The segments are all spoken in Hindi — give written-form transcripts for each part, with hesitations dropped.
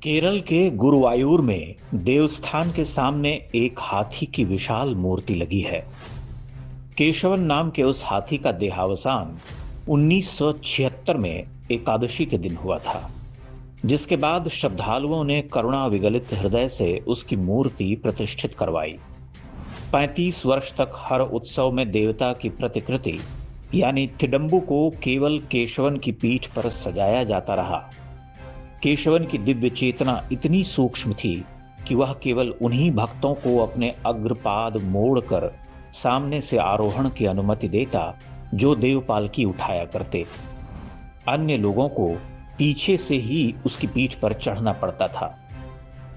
केरल के गुरुवायूर में देवस्थान के सामने एक हाथी की विशाल मूर्ति लगी है। केशवन नाम के उस हाथी का देहावसान 1976 में एकादशी के दिन हुआ था, जिसके बाद श्रद्धालुओं ने करुणा विगलित हृदय से उसकी मूर्ति प्रतिष्ठित करवाई। 35 वर्ष तक हर उत्सव में देवता की प्रतिकृति यानी थिडंबु को केवल केशवन की पीठ पर सजाया जाता रहा। केशवन की दिव्य चेतना इतनी सूक्ष्म थी कि वह केवल उन्हीं भक्तों को अपने अग्रपाद मोड़कर सामने से आरोहण की अनुमति देता जो देवपालकी उठाया करते। अन्य लोगों को पीछे से ही उसकी पीठ पर चढ़ना पड़ता था।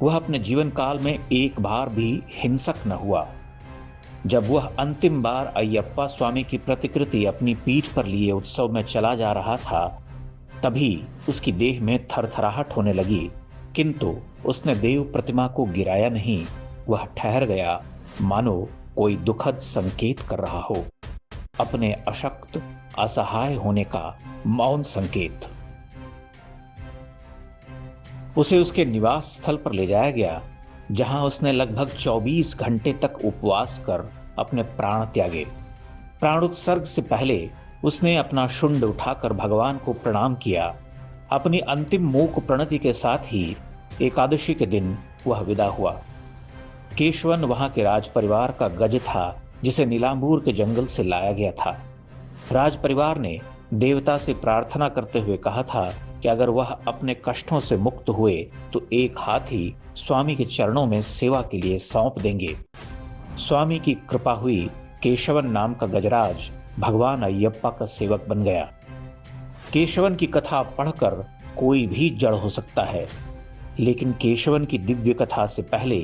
वह अपने जीवन काल में एक बार भी हिंसक न हुआ। जब वह अंतिम बार अयप्पा स्वामी की प्रतिकृति अपनी पीठ पर लिए उत्सव में चला जा रहा था, तभी उसकी देह में थरथराहट होने लगी, किंतु उसने देव प्रतिमा को गिराया नहीं। वह ठहर गया, मानो कोई दुखद संकेत कर रहा हो, अपने अशक्त असहाय होने का मौन संकेत। उसे उसके निवास स्थल पर ले जाया गया, जहां उसने लगभग 24 घंटे तक उपवास कर अपने प्राण त्यागे। प्राणोत्सर्ग से पहले उसने अपना शुंड उठाकर भगवान को प्रणाम किया। अपनी अंतिम मूक प्रणति के साथ ही एकादशी के दिन वह विदा हुआ। केशवन वहां के राज परिवार का गज था, जिसे नीलांबूर के जंगल से लाया गया था। राज परिवार ने देवता से प्रार्थना करते हुए कहा था कि अगर वह अपने कष्टों से मुक्त हुए तो एक हाथी स्वामी के चरणों में सेवा के लिए सौंप देंगे। स्वामी की कृपा हुई। केशवन नाम का गजराज भगवान अयप्पा का सेवक बन गया। केशवन की कथा पढ़कर कोई भी जड़ हो सकता है, लेकिन केशवन की दिव्य कथा से पहले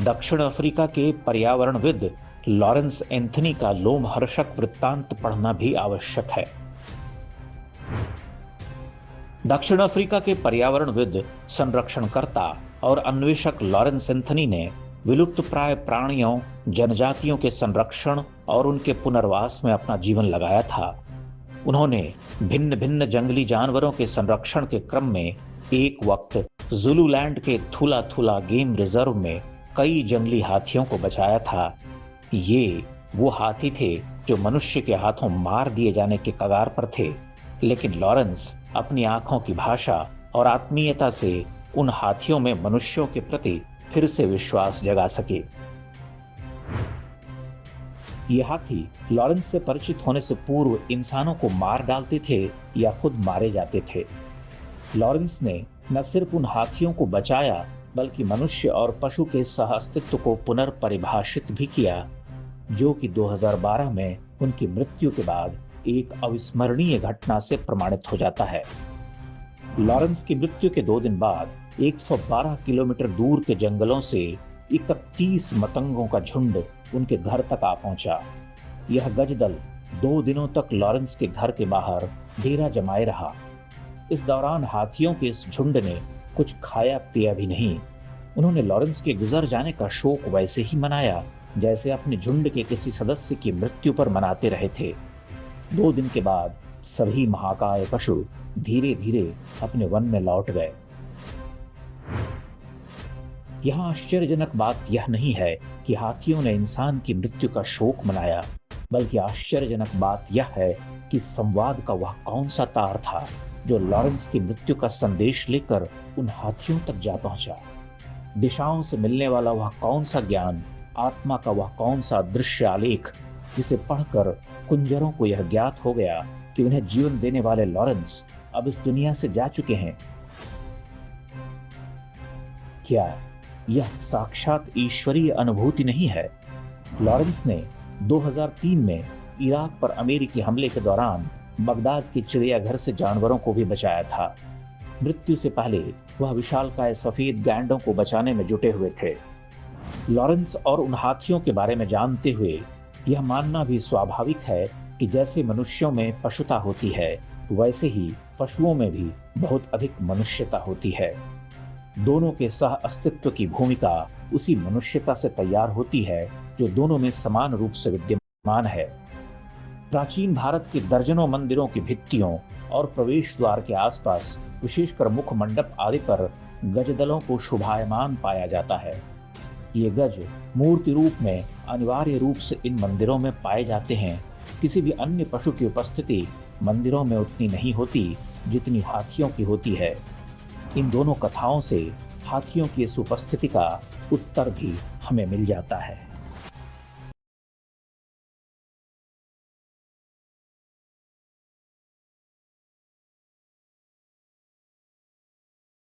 दक्षिण अफ्रीका के पर्यावरणविद लॉरेंस एंथनी का लोमहर्षक वृत्तांत पढ़ना भी आवश्यक है। दक्षिण अफ्रीका के पर्यावरणविद, संरक्षणकर्ता और अन्वेषक लॉरेंस एंथनी ने विलुप्त प्राय प्राणियों, जनजातियों के संरक्षण और उनके पुनर्वास में अपना जीवन लगाया था। उन्होंने भिन्न भिन्न जंगली जानवरों के संरक्षण के क्रम में एक वक्त जुलूलैंड के थुला थुला गेम रिजर्व में कई जंगली हाथियों को बचाया था। ये वो हाथी थे जो मनुष्य के हाथों मार दिए जाने के कगार पर थे, लेकिन लॉरेंस अपनी आंखों की भाषा और आत्मीयता से उन हाथियों में मनुष्यों के प्रति फिर से विश्वास जगा सके। ये हाथी लॉरेंस से परिचित होने से पूर्व इंसानों को मार डालते थे या खुद मारे जाते थे। लॉरेंस ने न सिर्फ उन हाथियों को बचाया, बल्कि मनुष्य और पशु के सहअस्तित्व को पुनर्परिभाषित भी किया, जो कि 2012 में उनकी मृत्यु के बाद एक अविस्मरणीय घटना से प्रमाणित हो जाता है। लॉरेंस की मृत्यु के 2 दिन बाद 112 किलोमीटर दूर के जंगलों से 31 मतंगों का झुंड उनके घर तक आ पहुंचा। यह गजदल 2 दिनों तक लॉरेंस के घर के बाहर डेरा जमाए रहा। इस दौरान हाथियों के इस झुंड ने कुछ खाया पिया भी नहीं। उन्होंने लॉरेंस के गुजर जाने का शोक वैसे ही मनाया जैसे अपने झुंड के किसी सदस्य की मृत्यु पर मनाते रहे थे। 2 दिन के बाद सभी महाकाय पशु धीरे धीरे अपने वन में लौट गए। यहां आश्चर्यजनक बात यह नहीं है कि हाथियों ने इंसान की मृत्यु का शोक मनाया, बल्कि आश्चर्यजनक बात यह है कि संवाद का वह कौन सा तार था जो लॉरेंस की मृत्यु का संदेश लेकर उन हाथियों तक जा पहुंचा। दिशाओं से मिलने वाला वह कौन सा ज्ञान, आत्मा का वह कौन सा दृश्य आलेख, जिसे पढ़कर कुंजरों को यह ज्ञात हो गया कि उन्हें जीवन देने वाले लॉरेंस अब इस दुनिया से जा चुके हैं। क्या यह साक्षात ईश्वरीय अनुभूति नहीं है? लॉरेंस ने 2003 में इराक पर अमेरिकी हमले के दौरान बगदाद के चिड़ियाघर से जानवरों को भी बचाया था। मृत्यु से पहले वह विशालकाय सफेद गैंडों को बचाने में जुटे हुए थे। लॉरेंस और उन हाथियों के बारे में जानते हुए यह मानना भी स्वाभाविक है कि जैसे मनुष्यों में पशुता होती है, वैसे ही पशुओं में भी बहुत अधिक मनुष्यता होती है। दोनों के सह अस्तित्व की भूमिका उसी मनुष्यता से तैयार होती है जो दोनों में समान रूप से विद्यमान है। प्राचीन भारत के दर्जनों मंदिरों की भित्तियों और प्रवेश द्वार के आसपास, विशेषकर मुख मंडप आदि पर गजदलों को शोभायमान पाया जाता है। ये गज मूर्ति रूप में अनिवार्य रूप से इन मंदिरों में पाए जाते हैं। किसी भी अन्य पशु की उपस्थिति मंदिरों में उतनी नहीं होती जितनी हाथियों की होती है। इन दोनों कथाओं से हाथियों की इस उपस्थिति का उत्तर भी हमें मिल जाता है।